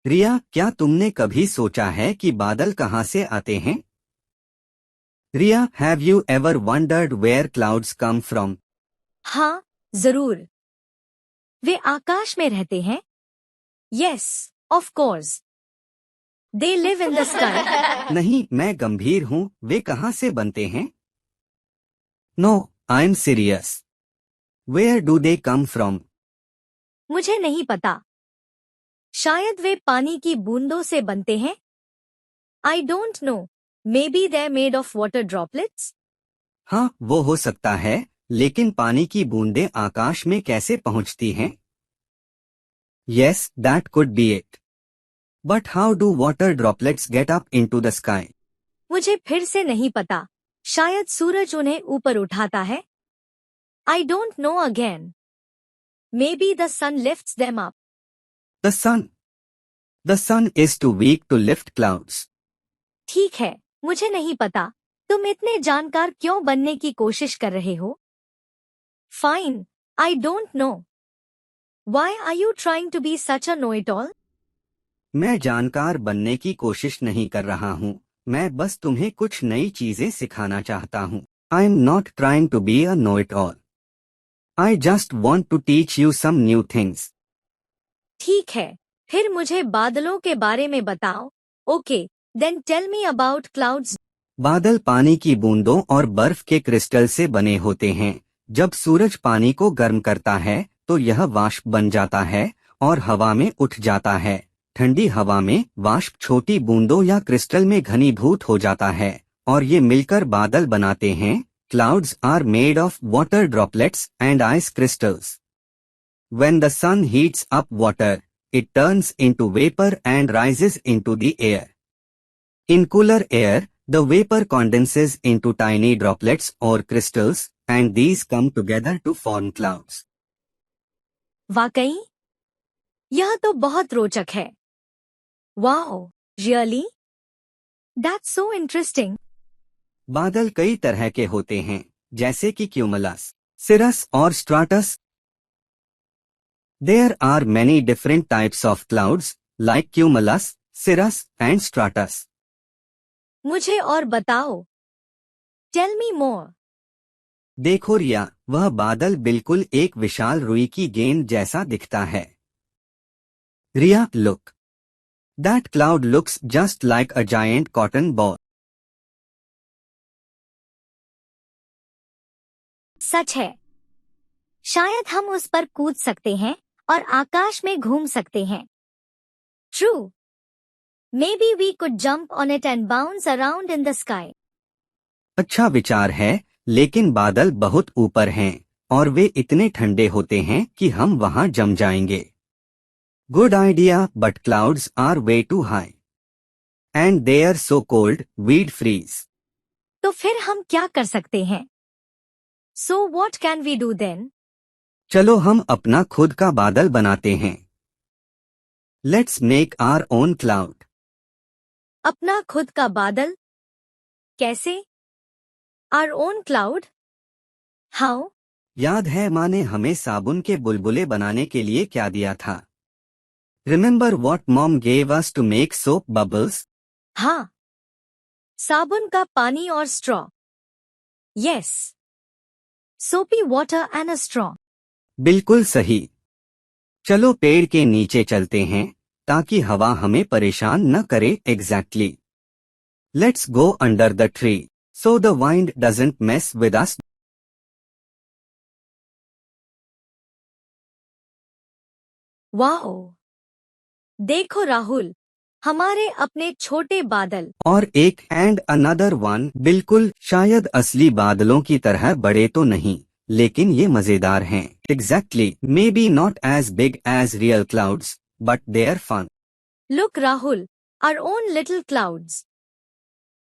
रिया, क्या तुमने कभी सोचा है कि बादल कहाँ से आते हैं? Riya, have you ever wondered where clouds come from? हाँ, जरूर। वे आकाश में रहते हैं। Yes, of course. They live in the sky. नहीं, मैं गंभीर हूँ, वे कहाँ से बनते हैं? No, I am serious. Where do they come from? मुझे नहीं पता। शायद वे पानी की बूंदों से बनते हैं। आई don't no. May be they made of water droplets. हाँ, वो हो सकता है, लेकिन पानी की बूंदें आकाश में कैसे पहुँचती हैं? Yes, that could be it. But how do water droplets get up into the sky? मुझे फिर से नहीं पता। शायद सूरज उन्हें ऊपर उठाता है। I don't know again. Maybe the sun lifts them up. The sun. The sun is too weak to lift clouds. ठीक है, मुझे नहीं पता। तुम इतने जानकार क्यों बनने की कोशिश कर रहे हो? Fine, I don't no. Why are you trying to be such a know-it-all? मैं जानकार बनने की कोशिश नहीं कर रहा हूँ, मैं बस तुम्हें कुछ नई चीजें सिखाना चाहता हूँ। I am not trying to be a know it all. I just want to teach you some new things. ठीक है, फिर मुझे बादलों के बारे में बताओ। Okay, then tell me about clouds. बादल पानी की बूंदों और बर्फ के क्रिस्टल से बने होते हैं। जब सूरज पानी को गर्म करता है तो यह वाष्प बन जाता है और हवा में उठ जाता है। ठंडी हवा में वाष्प छोटी बूंदों या क्रिस्टल में घनीभूत हो जाता है और ये मिलकर बादल बनाते हैं। Clouds are made of water droplets and ice crystals. When the sun heats up water, it turns into vapor and rises into the air. In cooler air, the vapor condenses into tiny droplets or crystals, and these come together to form clouds. वाकई? यह तो बहुत रोचक है। Wow, really? That's so interesting. बादल कई तरह के होते हैं, जैसे कि क्यूमुलस, सिरस और स्ट्राटस। There are many different types of clouds, like cumulus, cirrus, and stratus. मुझे और बताओ। Tell me more. देखो रिया, वह बादल बिल्कुल एक विशाल रुई की गेंद जैसा दिखता है। रिया, look. That cloud looks just like a giant cotton ball. सच है। शायद हम उस पर कूद सकते हैं और आकाश में घूम सकते हैं। True. Maybe we could jump on it and bounce around in the sky. अच्छा विचार है, लेकिन बादल बहुत ऊपर हैं और वे इतने ठंडे होते हैं कि हम वहां जम जाएंगे। Good idea, but clouds are way too high. And they are so cold, we'd freeze. तो फिर हम क्या कर सकते हैं? So what can we do then? चलो हम अपना खुद का बादल बनाते हैं। Let's make our own cloud. अपना खुद का बादल? कैसे? Our own cloud? How? याद है माँ ने हमें साबुन के बुलबुले बनाने के लिए क्या दिया था? Remember what mom gave us to make soap bubbles? हाँ, साबुन का पानी और straw. Yes. Soapy water and a straw. बिल्कुल सही। चलो पेड़ के नीचे चलते हैं ताकि हवा हमें परेशान न करे। Exactly. Let's go under the tree so the wind doesn't mess with us. Wow! देखो राहुल, हमारे अपने छोटे बादल। और एक and another one, बिल्कुल, शायद असली बादलों की तरह बड़े तो नहीं, लेकिन ये मजेदार हैं। Exactly, maybe not as big as real clouds, but they're fun. Look Rahul, our own little clouds.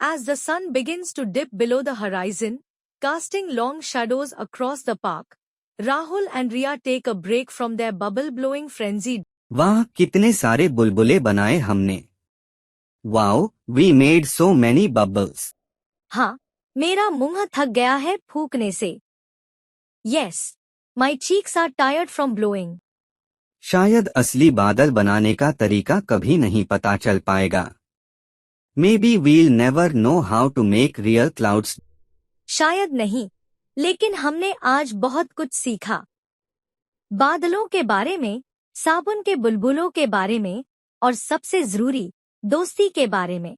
As the sun begins to dip below the horizon, casting long shadows across the park, Rahul and Riya take a break from their bubble-blowing frenzy. वाह, कितने सारे बुलबुले बनाए हमने। Wow, we made so many bubbles. हाँ, मेरा मुंह थक गया है फूकने से। Yes, my cheeks are tired from blowing. शायद असली बादल बनाने का तरीका कभी नहीं पता चल पाएगा। Maybe we'll never know how to make real clouds. शायद नहीं, लेकिन हमने आज बहुत कुछ सीखा। बादलों के बारे में, साबुन के बुलबुलों के बारे में, और सबसे जरूरी, दोस्ती के बारे में।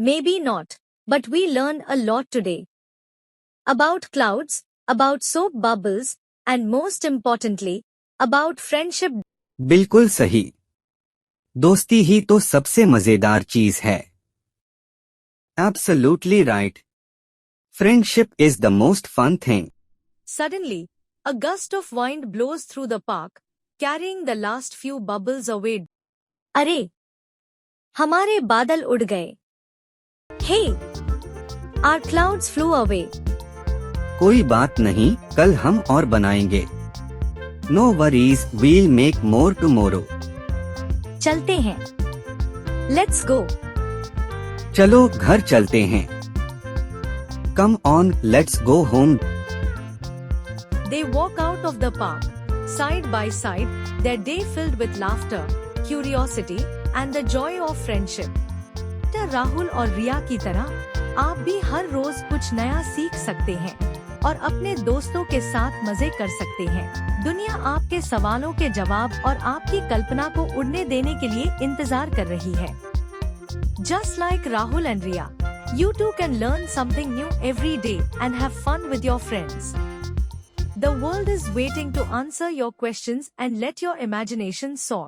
Maybe not, but we learned a lot today. About clouds, about soap bubbles, and most importantly, about friendship. बिल्कुल सही। दोस्ती ही तो सबसे मजेदार चीज है। Absolutely right. Friendship is the most fun thing. Suddenly, a gust of wind blows through the park, carrying the last few bubbles away. अरे, हमारे बादल उड़ गए। Hey, our clouds flew away. कोई बात नहीं, कल हम और बनाएंगे। No worries, we'll make more tomorrow. चलते हैं। Let's go. चलो घर चलते हैं। Come on, let's go home. They walk out of the park, side by side, their day filled with laughter, curiosity, and the joy of friendship. Rahul और रिया की तरह आप भी हर रोज कुछ नया सीख सकते हैं और अपने दोस्तों के साथ मजे कर सकते हैं। दुनिया आपके सवालों के जवाब और आपकी कल्पना को उड़ने देने के लिए इंतजार कर रही है। Just like Rahul and Riya, you too can learn something new every day and have fun with your friends. The world is waiting to answer your questions and let your imagination soar.